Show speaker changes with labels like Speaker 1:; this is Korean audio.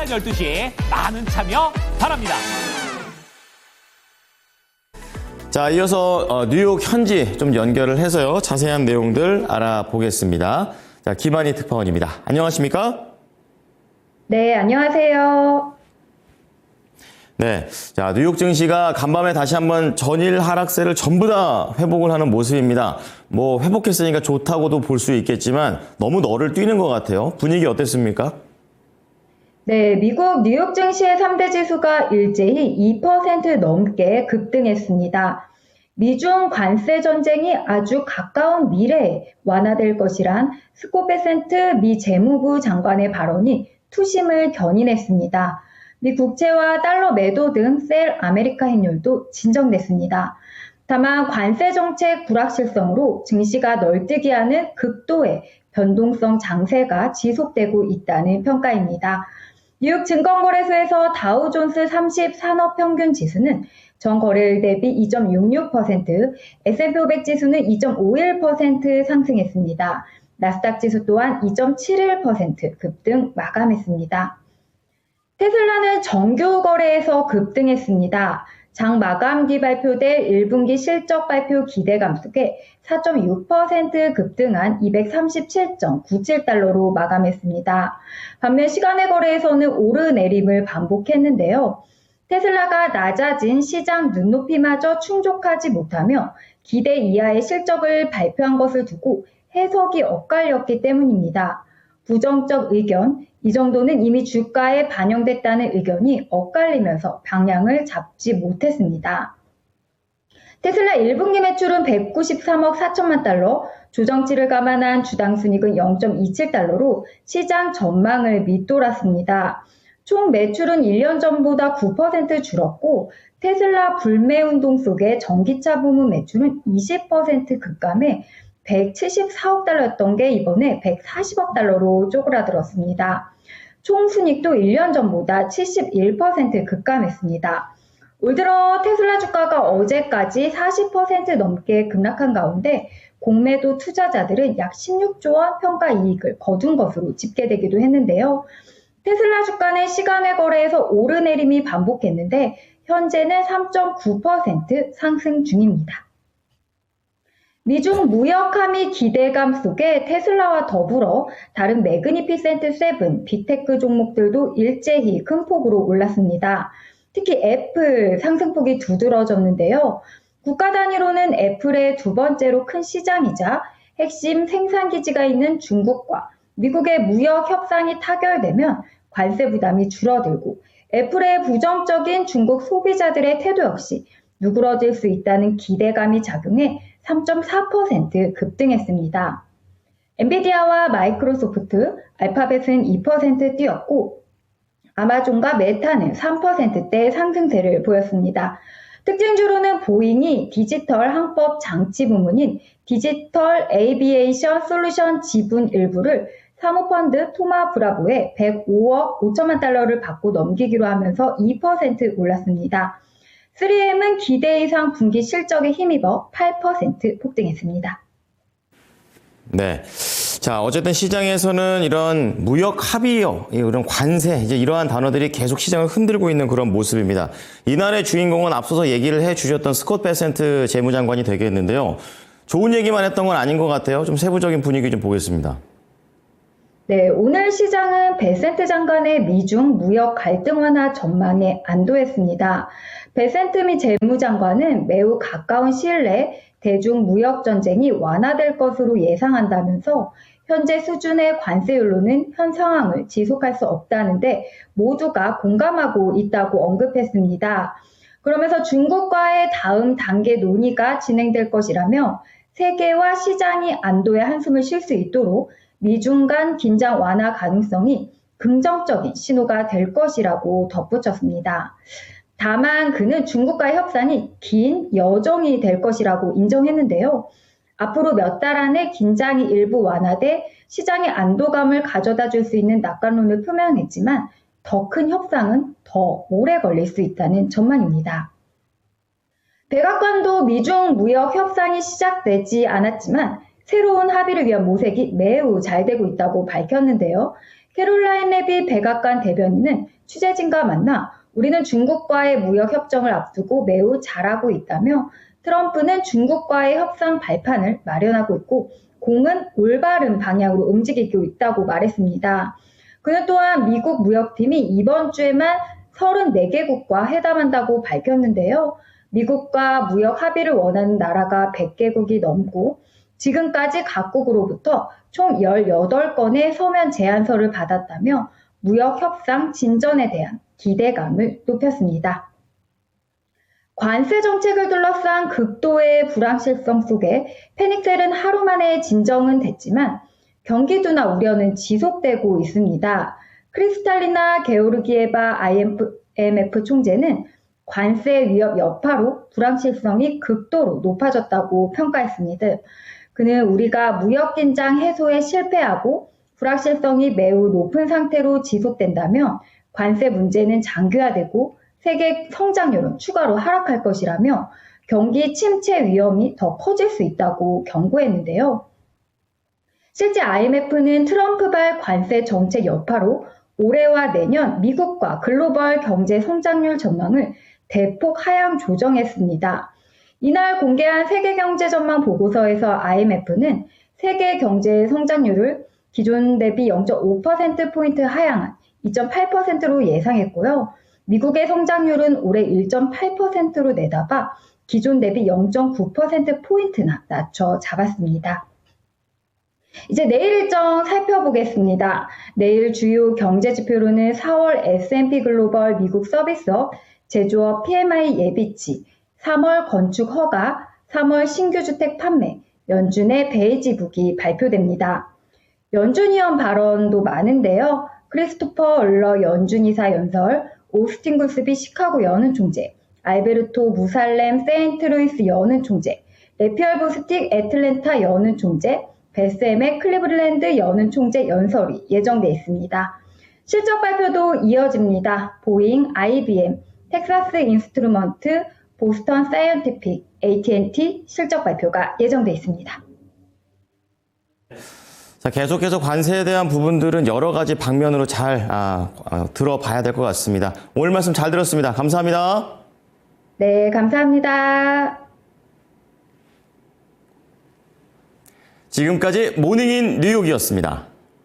Speaker 1: 12시에 많은 참여 바랍니다.
Speaker 2: 자, 이어서 뉴욕 현지 좀 연결을 해서요. 자세한 내용들 알아보겠습니다. 자, 김한희 특파원입니다. 안녕하십니까?
Speaker 3: 네, 안녕하세요.
Speaker 2: 네. 자, 뉴욕 증시가 간밤에 다시 한번 전일 하락세를 전부 다 회복을 하는 모습입니다. 뭐, 회복했으니까 좋다고도 볼 수 있겠지만 너무 너를 뛰는 것 같아요. 분위기 어땠습니까?
Speaker 3: 네, 미국 뉴욕 증시의 3대 지수가 일제히 2% 넘게 급등했습니다. 미중 관세 전쟁이 아주 가까운 미래에 완화될 것이란 스콧 베센트 미 재무부 장관의 발언이 투심을 견인했습니다. 미 국채와 달러 매도 등 셀 아메리카 환율도 진정됐습니다. 다만 관세 정책 불확실성으로 증시가 널뛰기 하는 극도의 변동성 장세가 지속되고 있다는 평가입니다. 뉴욕 증권거래소에서 다우존스 30 산업평균 지수는 전 거래일 대비 2.66%, S&P 500 지수는 2.51% 상승했습니다. 나스닥 지수 또한 2.71% 급등 마감했습니다. 테슬라는 정규 거래에서 급등했습니다. 장 마감기 발표될 1분기 실적 발표 기대감 속에 4.6% 급등한 237.97달러로 마감했습니다. 반면 시간의 거래에서는 오르내림을 반복했는데요. 테슬라가 낮아진 시장 눈높이마저 충족하지 못하며 기대 이하의 실적을 발표한 것을 두고 해석이 엇갈렸기 때문입니다. 부정적 의견, 이 정도는 이미 주가에 반영됐다는 의견이 엇갈리면서 방향을 잡지 못했습니다. 테슬라 1분기 매출은 193억 4천만 달러, 조정치를 감안한 주당 순이익은 0.27달러로 시장 전망을 밑돌았습니다. 총 매출은 1년 전보다 9% 줄었고 테슬라 불매 운동 속에 전기차 부문 매출은 20% 급감해 174억 달러였던 게 이번에 140억 달러로 쪼그라들었습니다. 총 순이익도 1년 전보다 71% 급감했습니다. 올 들어 테슬라 주가가 어제까지 40% 넘게 급락한 가운데 공매도 투자자들은 약 16조 원 평가 이익을 거둔 것으로 집계되기도 했는데요. 테슬라 주가는 시간의 거래에서 오르내림이 반복했는데 현재는 3.9% 상승 중입니다. 미중 무역 함의 기대감 속에 테슬라와 더불어 다른 매그니피센트 7, 빅테크 종목들도 일제히 큰 폭으로 올랐습니다. 특히 애플 상승폭이 두드러졌는데요. 국가 단위로는 애플의 두 번째로 큰 시장이자 핵심 생산기지가 있는 중국과 미국의 무역 협상이 타결되면 관세 부담이 줄어들고 애플의 부정적인 중국 소비자들의 태도 역시 누그러질 수 있다는 기대감이 작용해 3.4% 급등했습니다. 엔비디아와 마이크로소프트, 알파벳은 2% 뛰었고 아마존과 메타는 3%대 상승세를 보였습니다. 특징주로는 보잉이 디지털 항법 장치 부문인 디지털 에이비에이션 솔루션 지분 일부를 사모펀드 토마 브라보에 105억 5천만 달러를 받고 넘기기로 하면서 2% 올랐습니다. 3M은 기대 이상 분기 실적에 힘입어 8% 폭등했습니다.
Speaker 2: 네. 자, 어쨌든 시장에서는 이런 무역 합의요, 이런 관세, 이제 이러한 단어들이 계속 시장을 흔들고 있는 그런 모습입니다. 이날의 주인공은 앞서서 얘기를 해 주셨던 스콧 베센트 재무장관이 되겠는데요. 좋은 얘기만 했던 건 아닌 것 같아요. 좀 세부적인 분위기 좀 보겠습니다.
Speaker 3: 네, 오늘 시장은 베센트 장관의 미중 무역 갈등 완화 전망에 안도했습니다. 베센트 미 재무장관은 매우 가까운 시일 내에 대중 무역 전쟁이 완화될 것으로 예상한다면서 현재 수준의 관세율로는 현 상황을 지속할 수 없다는데 모두가 공감하고 있다고 언급했습니다. 그러면서 중국과의 다음 단계 논의가 진행될 것이라며 세계와 시장이 안도의 한숨을 쉴 수 있도록 미중 간 긴장 완화 가능성이 긍정적인 신호가 될 것이라고 덧붙였습니다. 다만 그는 중국과의 협상이 긴 여정이 될 것이라고 인정했는데요. 앞으로 몇 달 안에 긴장이 일부 완화돼 시장의 안도감을 가져다 줄 수 있는 낙관론을 표명했지만 더 큰 협상은 더 오래 걸릴 수 있다는 전망입니다. 백악관도 미중 무역 협상이 시작되지 않았지만 새로운 합의를 위한 모색이 매우 잘 되고 있다고 밝혔는데요. 캐롤라인 레비 백악관 대변인은 취재진과 만나 우리는 중국과의 무역 협정을 앞두고 매우 잘하고 있다며 트럼프는 중국과의 협상 발판을 마련하고 있고 공은 올바른 방향으로 움직이고 있다고 말했습니다. 그는 또한 미국 무역팀이 이번 주에만 34개국과 회담한다고 밝혔는데요. 미국과 무역 합의를 원하는 나라가 100개국이 넘고 지금까지 각국으로부터 총 18건의 서면 제안서를 받았다며 무역 협상 진전에 대한 기대감을 높였습니다. 관세 정책을 둘러싼 극도의 불확실성 속에 페닉셀은 하루 만에 진정은 됐지만 경기 둔화 우려는 지속되고 있습니다. 크리스탈리나 게오르기에바 IMF 총재는 관세 위협 여파로 불확실성이 극도로 높아졌다고 평가했습니다. 그는 우리가 무역 긴장 해소에 실패하고 불확실성이 매우 높은 상태로 지속된다면 관세 문제는 장기화되고 세계 성장률은 추가로 하락할 것이라며 경기 침체 위험이 더 커질 수 있다고 경고했는데요. 실제 IMF는 트럼프발 관세 정책 여파로 올해와 내년 미국과 글로벌 경제 성장률 전망을 대폭 하향 조정했습니다. 이날 공개한 세계 경제 전망 보고서에서 IMF는 세계 경제 성장률을 기존 대비 0.5%포인트 하향한 2.8%로 예상했고요. 미국의 성장률은 올해 1.8%로 내다봐 기존 대비 0.9%포인트나 낮춰 잡았습니다. 이제 내일 일정 살펴보겠습니다. 내일 주요 경제 지표로는 4월 S&P 글로벌 미국 서비스업, 제조업 PMI 예비치, 3월 건축 허가, 3월 신규 주택 판매, 연준의 배이지북이 발표됩니다. 연준 의원 발언도 많은데요. 크리스토퍼 얼러 연준 이사 연설, 오스틴 구스비 시카고 연은 총재, 알베르토 무살렘 세인트루이스 연은 총재, 레피얼 보스틱 애틀랜타 연은 총재, 베스엠의 클리블랜드 연은 총재 연설이 예정돼 있습니다. 실적 발표도 이어집니다. 보잉, IBM, 텍사스 인스트루먼트, 보스턴 사이언티픽, AT&T 실적 발표가 예정돼 있습니다.
Speaker 2: 자, 계속해서 관세에 대한 부분들은 여러 가지 방면으로 잘 들어봐야 될 것 같습니다. 오늘 말씀 잘 들었습니다. 감사합니다.
Speaker 3: 네, 감사합니다.
Speaker 2: 지금까지 모닝인 뉴욕이었습니다.